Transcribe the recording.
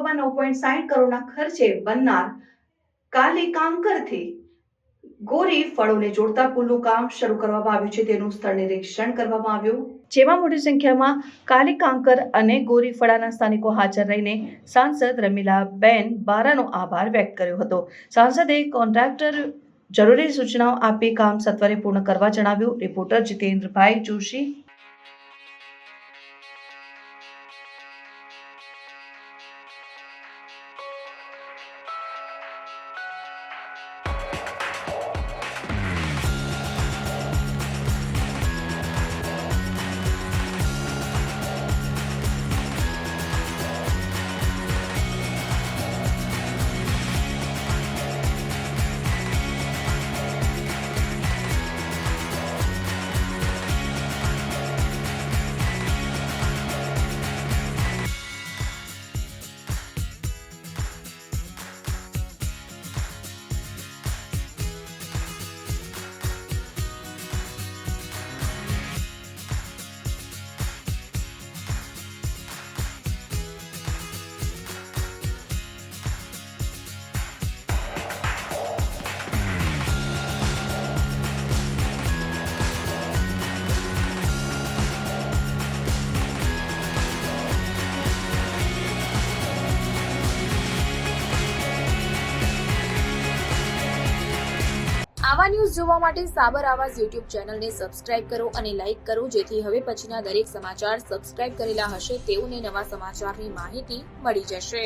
₹9.60 કરોડના ખર્ચે બનનાર કાલી કાંકરથી ગોરી ફળોને જોડતા પુલનું કામ શરૂ કરવામાં આવ્યું છે. તેનું સ્થળ નિરીક્ષણ કરવામાં આવ્યું, જેમાં મોટી સંખ્યામાં કાલી કાંકર અને ગોરી ફળાના સ્થાનિકો હાજર રહીને સાંસદ રમીલાબેન બારાનો આભાર વ્યક્ત કર્યો હતો. સાંસદે કોન્ટ્રાક્ટર જરૂરી સૂચનાઓ આપી કામ સત્વરે પૂર્ણ કરવા જણાવ્યું. રિપોર્ટર જીતેન્દ્રભાઈ જોશી. આવા ન્યૂઝ જોવા માટે સાબર આવાઝ યુટ્યુબ ચેનલને સબસ્ક્રાઇબ કરો અને લાઇક કરો, જેથી હવે પછીના દરેક સમાચાર સબસ્ક્રાઇબ કરેલા હશે તેઓને નવા સમાચારની માહિતી મળી જશે.